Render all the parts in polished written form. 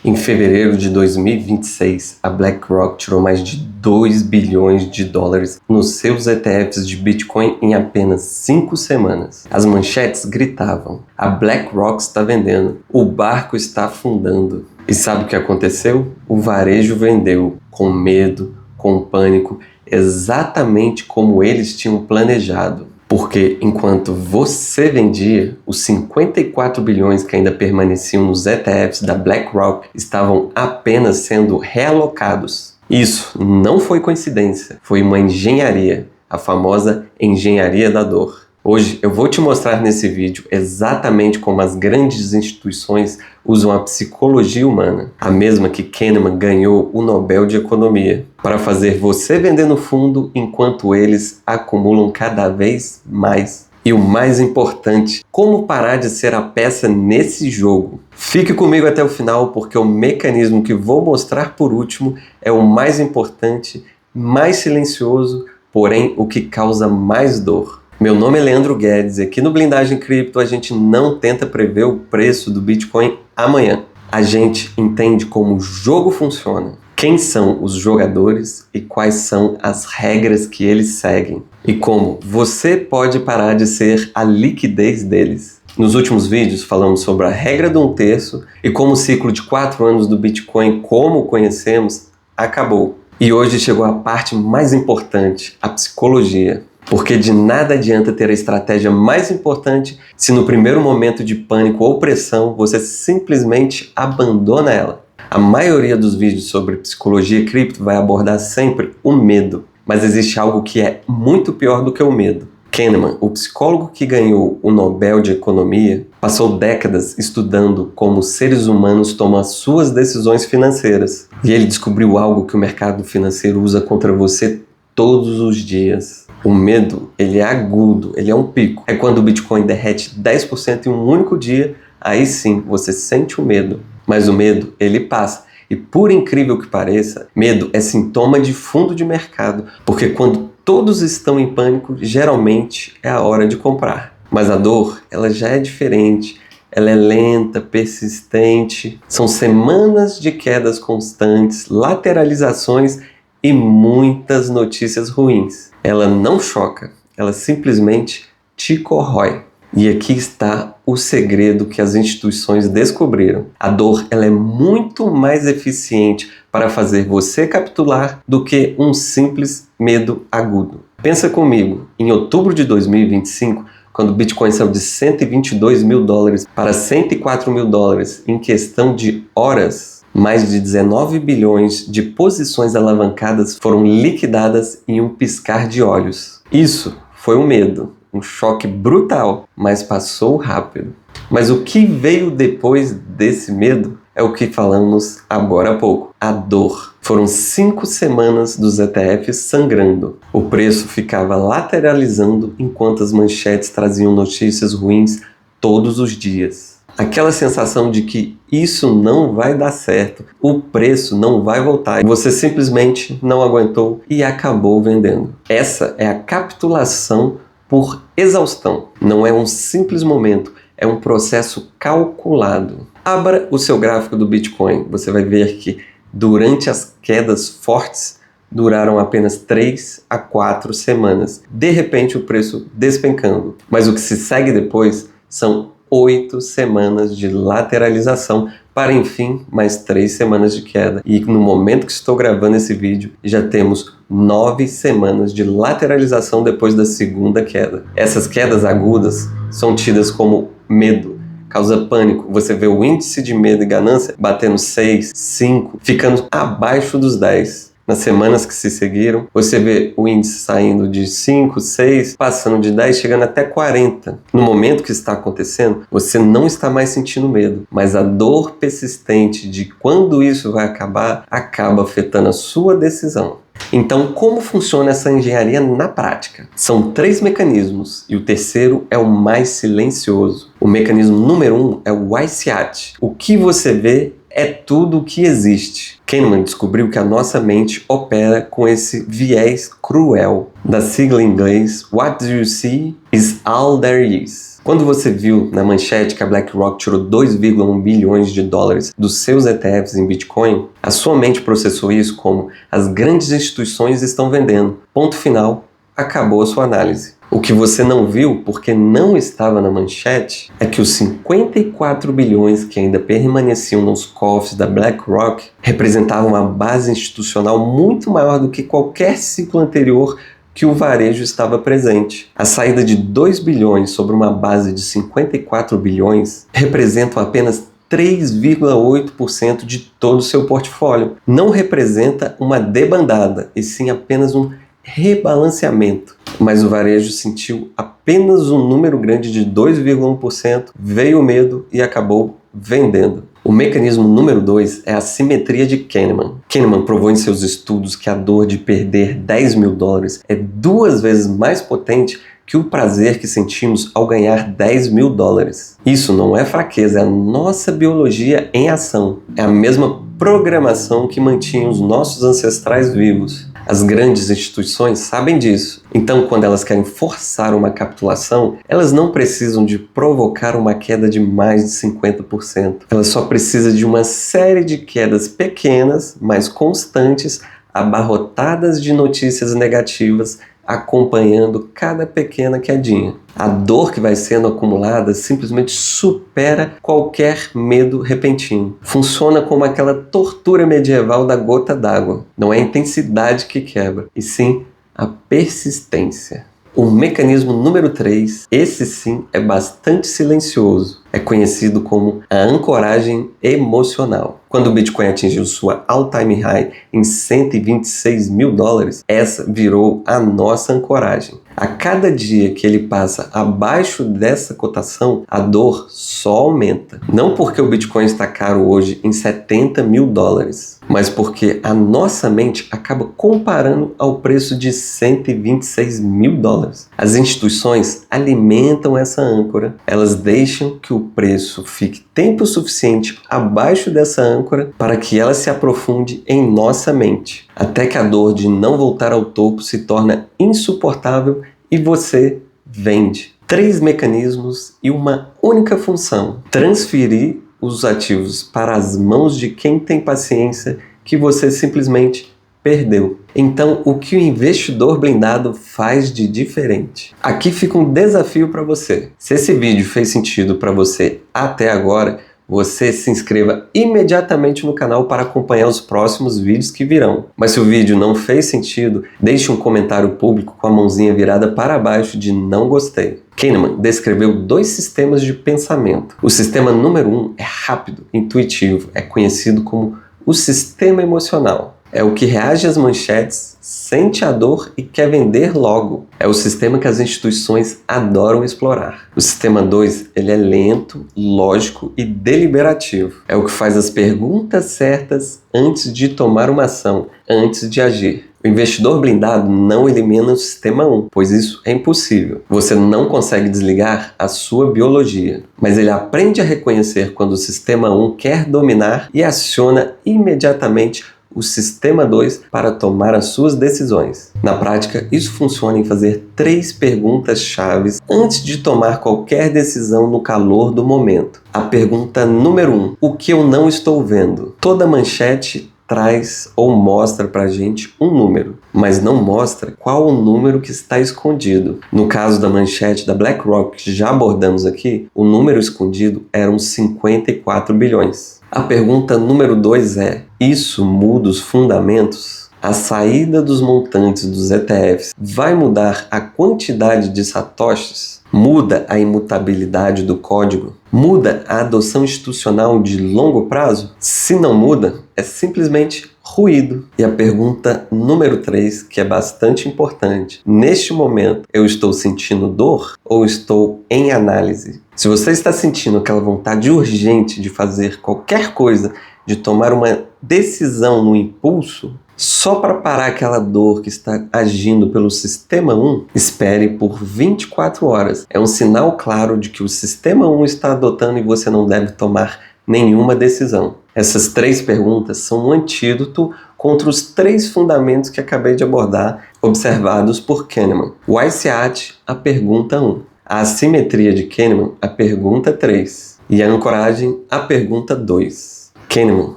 Em fevereiro de 2026, a BlackRock tirou mais de 2 bilhões de dólares nos seus ETFs de Bitcoin em apenas 5 semanas. As manchetes gritavam: a BlackRock está vendendo, o barco está afundando. E sabe o que aconteceu? O varejo vendeu, com medo, com pânico, exatamente como eles tinham planejado. Porque enquanto você vendia, os 54 bilhões que ainda permaneciam nos ETFs da BlackRock estavam apenas sendo realocados. Isso não foi coincidência, foi uma engenharia, a famosa engenharia da dor. Hoje eu vou te mostrar nesse vídeo exatamente como as grandes instituições usam a psicologia humana, a mesma que Kahneman ganhou o Nobel de Economia, para fazer você vender no fundo enquanto eles acumulam cada vez mais. E o mais importante, como parar de ser a peça nesse jogo. Fique comigo até o final, porque o mecanismo que vou mostrar por último é o mais importante, mais silencioso, porém o que causa mais dor. Meu nome é Leandro Guedes e aqui no Blindagem Cripto a gente não tenta prever o preço do Bitcoin amanhã. A gente entende como o jogo funciona, quem são os jogadores e quais são as regras que eles seguem e como você pode parar de ser a liquidez deles. Nos últimos vídeos falamos sobre a regra do 1/3 e como o ciclo de 4 anos do Bitcoin, como o conhecemos, acabou. E hoje chegou a parte mais importante, a psicologia. Porque de nada adianta ter a estratégia mais importante se no primeiro momento de pânico ou pressão você simplesmente abandona ela. A maioria dos vídeos sobre psicologia cripto vai abordar sempre o medo, mas existe algo que é muito pior do que o medo. Kahneman, o psicólogo que ganhou o Nobel de Economia, passou décadas estudando como os seres humanos tomam as suas decisões financeiras. E ele descobriu algo que o mercado financeiro usa contra você todos os dias. O medo, ele é agudo, ele é um pico. É quando o Bitcoin derrete 10% em um único dia, aí sim você sente o medo. Mas o medo, ele passa. E por incrível que pareça, medo é sintoma de fundo de mercado, porque quando todos estão em pânico, geralmente é a hora de comprar. Mas a dor, ela já é diferente. Ela é lenta, persistente. São semanas de quedas constantes, lateralizações e muitas notícias ruins. Ela não choca, ela simplesmente te corrói. E aqui está o segredo que as instituições descobriram. A dor, ela é muito mais eficiente para fazer você capitular do que um simples medo agudo. Pensa comigo, em outubro de 2025, quando o Bitcoin saiu de 122 mil dólares para 104 mil dólares em questão de horas, mais de 19 bilhões de posições alavancadas foram liquidadas em um piscar de olhos. Isso foi um medo, um choque brutal, mas passou rápido. Mas o que veio depois desse medo é o que falamos agora há pouco, a dor. Foram 5 semanas dos ETFs sangrando. O preço ficava lateralizando enquanto as manchetes traziam notícias ruins todos os dias. Aquela sensação de que isso não vai dar certo, o preço não vai voltar, e você simplesmente não aguentou e acabou vendendo. Essa é a capitulação por exaustão. Não é um simples momento, é um processo calculado. Abra o seu gráfico do Bitcoin, você vai ver que durante as quedas fortes duraram apenas 3 a 4 semanas. De repente o preço despencando. Mas o que se segue depois são 8 semanas de lateralização para, enfim, mais 3 semanas de queda. E no momento que estou gravando esse vídeo, já temos 9 semanas de lateralização depois da segunda queda. Essas quedas agudas são tidas como medo, causa pânico. Você vê o índice de medo e ganância batendo 6, 5, ficando abaixo dos 10. Nas semanas que se seguiram, você vê o índice saindo de 5, 6, passando de 10, chegando até 40. No momento que está acontecendo, você não está mais sentindo medo, mas a dor persistente de quando isso vai acabar, acaba afetando a sua decisão. Então, como funciona essa engenharia na prática? São 3 mecanismos e o terceiro é o mais silencioso. O mecanismo número 1 é o ICIAT. O que você vê é tudo o que existe. Kahneman descobriu que a nossa mente opera com esse viés cruel, da sigla em inglês What do you see is all there is. Quando você viu na manchete que a BlackRock tirou 2,1 bilhões de dólares dos seus ETFs em Bitcoin, a sua mente processou isso como as grandes instituições estão vendendo. Ponto final, acabou a sua análise. O que você não viu, porque não estava na manchete, é que os 54 bilhões que ainda permaneciam nos cofres da BlackRock representavam uma base institucional muito maior do que qualquer ciclo anterior que o varejo estava presente. A saída de 2 bilhões sobre uma base de 54 bilhões representam apenas 3,8% de todo o seu portfólio. Não representa uma debandada, e sim apenas um rebalanceamento. Mas o varejo sentiu apenas um número grande de 2,1%, veio o medo e acabou vendendo. O mecanismo número 2 é a simetria de Kahneman. Kahneman provou em seus estudos que a dor de perder 10 mil dólares é 2 vezes mais potente que o prazer que sentimos ao ganhar 10 mil dólares. Isso não é fraqueza, é a nossa biologia em ação. É a mesma programação que mantinha os nossos ancestrais vivos. As grandes instituições sabem disso. Então, quando elas querem forçar uma capitulação, elas não precisam de provocar uma queda de mais de 50%. Elas só precisam de uma série de quedas pequenas, mas constantes, abarrotadas de notícias negativas, acompanhando cada pequena quedinha. A dor que vai sendo acumulada simplesmente supera qualquer medo repentino. Funciona como aquela tortura medieval da gota d'água. Não é a intensidade que quebra, e sim a persistência. O mecanismo número 3, esse sim é bastante silencioso. É conhecido como a ancoragem emocional. Quando o Bitcoin atingiu sua all-time high em 126 mil dólares, essa virou a nossa ancoragem. A cada dia que ele passa abaixo dessa cotação, a dor só aumenta. Não porque o Bitcoin está caro hoje em 70 mil dólares, mas porque a nossa mente acaba comparando ao preço de 126 mil dólares. As instituições alimentam essa âncora, elas deixam que o preço fique tempo suficiente abaixo dessa âncora para que ela se aprofunde em nossa mente, até que a dor de não voltar ao topo se torna insuportável e você vende. 3 mecanismos e uma única função: transferir os ativos para as mãos de quem tem paciência que você simplesmente perdeu. Então, o que o investidor blindado faz de diferente? Aqui fica um desafio para você. Se esse vídeo fez sentido para você até agora, você se inscreva imediatamente no canal para acompanhar os próximos vídeos que virão. Mas se o vídeo não fez sentido, deixe um comentário público com a mãozinha virada para baixo de não gostei. Kahneman descreveu 2 sistemas de pensamento. O sistema número 1 é rápido, intuitivo, é conhecido como o sistema emocional. É o que reage às manchetes, sente a dor e quer vender logo. É o sistema que as instituições adoram explorar. O sistema 2, ele é lento, lógico e deliberativo. É o que faz as perguntas certas antes de tomar uma ação, antes de agir. O investidor blindado não elimina o sistema 1, pois isso é impossível. Você não consegue desligar a sua biologia, mas ele aprende a reconhecer quando o sistema 1 quer dominar e aciona imediatamente o sistema 2 para tomar as suas decisões. Na prática, isso funciona em fazer 3 perguntas chaves antes de tomar qualquer decisão no calor do momento. A pergunta número 1: o que eu não estou vendo? Toda manchete traz ou mostra pra gente um número, mas não mostra qual o número que está escondido. No caso da manchete da BlackRock, que já abordamos aqui, o número escondido eram 54 bilhões. A pergunta número 2 é: isso muda os fundamentos? A saída dos montantes dos ETFs vai mudar a quantidade de satoshis? Muda a imutabilidade do código? Muda a adoção institucional de longo prazo? Se não muda, é simplesmente ruído. E a pergunta número 3, que é bastante importante: neste momento eu estou sentindo dor ou estou em análise? Se você está sentindo aquela vontade urgente de fazer qualquer coisa, de tomar uma decisão no impulso, só para parar aquela dor que está agindo pelo sistema 1, espere por 24 horas. É um sinal claro de que o sistema 1 está adotando e você não deve tomar nenhuma decisão. Essas 3 perguntas são um antídoto contra os 3 fundamentos que acabei de abordar, observados por Kahneman. O ICEAT, a pergunta 1. a assimetria de Kahneman, a pergunta 3, e a ancoragem, a pergunta 2. Kahneman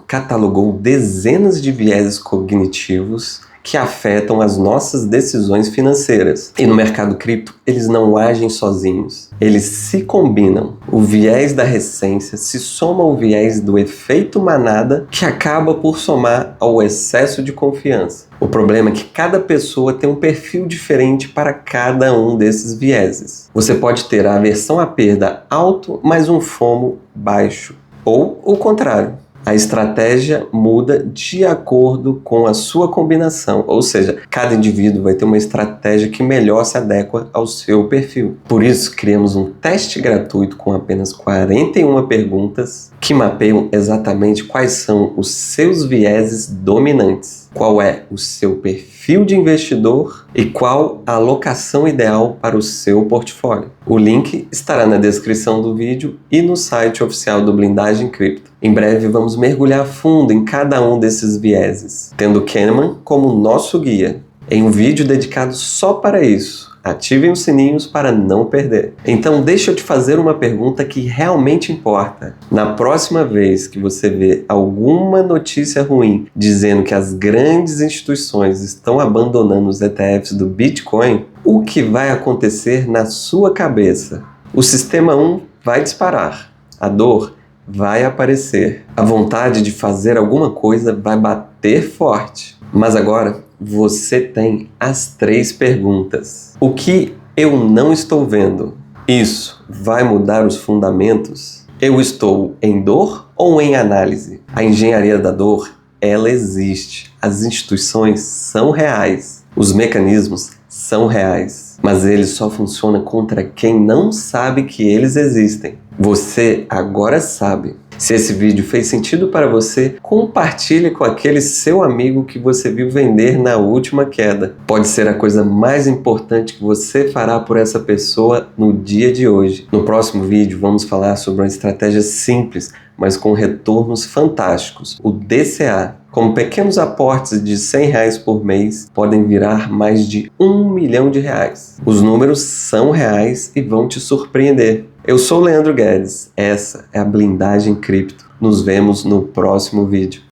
catalogou dezenas de vieses cognitivos que afetam as nossas decisões financeiras. E no mercado cripto, eles não agem sozinhos. Eles se combinam. O viés da recência se soma ao viés do efeito manada, que acaba por somar ao excesso de confiança. O problema é que cada pessoa tem um perfil diferente para cada um desses vieses. Você pode ter a aversão à perda alto, mas um FOMO baixo. Ou o contrário. A estratégia muda de acordo com a sua combinação, ou seja, cada indivíduo vai ter uma estratégia que melhor se adequa ao seu perfil. Por isso, criamos um teste gratuito com apenas 41 perguntas que mapeiam exatamente quais são os seus vieses dominantes, qual é o seu perfil de investidor e qual a alocação ideal para o seu portfólio. O link estará na descrição do vídeo e no site oficial do Blindagem Cripto. Em breve vamos mergulhar a fundo em cada um desses vieses, tendo Kahneman como nosso guia, em um vídeo dedicado só para isso. Ativem os sininhos para não perder. Então deixa eu te fazer uma pergunta que realmente importa. Na próxima vez que você vê alguma notícia ruim dizendo que as grandes instituições estão abandonando os ETFs do Bitcoin, o que vai acontecer na sua cabeça? O sistema 1 vai disparar. A dor vai aparecer. A vontade de fazer alguma coisa vai bater forte. Mas agora você tem as 3 perguntas. O que eu não estou vendo? Isso vai mudar os fundamentos? Eu estou em dor ou em análise? A engenharia da dor, ela existe. As instituições são reais. Os mecanismos são reais. Mas eles só funcionam contra quem não sabe que eles existem. Você agora sabe. Se esse vídeo fez sentido para você, compartilhe com aquele seu amigo que você viu vender na última queda. Pode ser a coisa mais importante que você fará por essa pessoa no dia de hoje. No próximo vídeo vamos falar sobre uma estratégia simples, mas com retornos fantásticos, o DCA. Com pequenos aportes de R$100 por mês, podem virar mais de R$1 milhão. Os números são reais e vão te surpreender. Eu sou o Leandro Guedes, essa é a Blindagem Cripto. Nos vemos no próximo vídeo.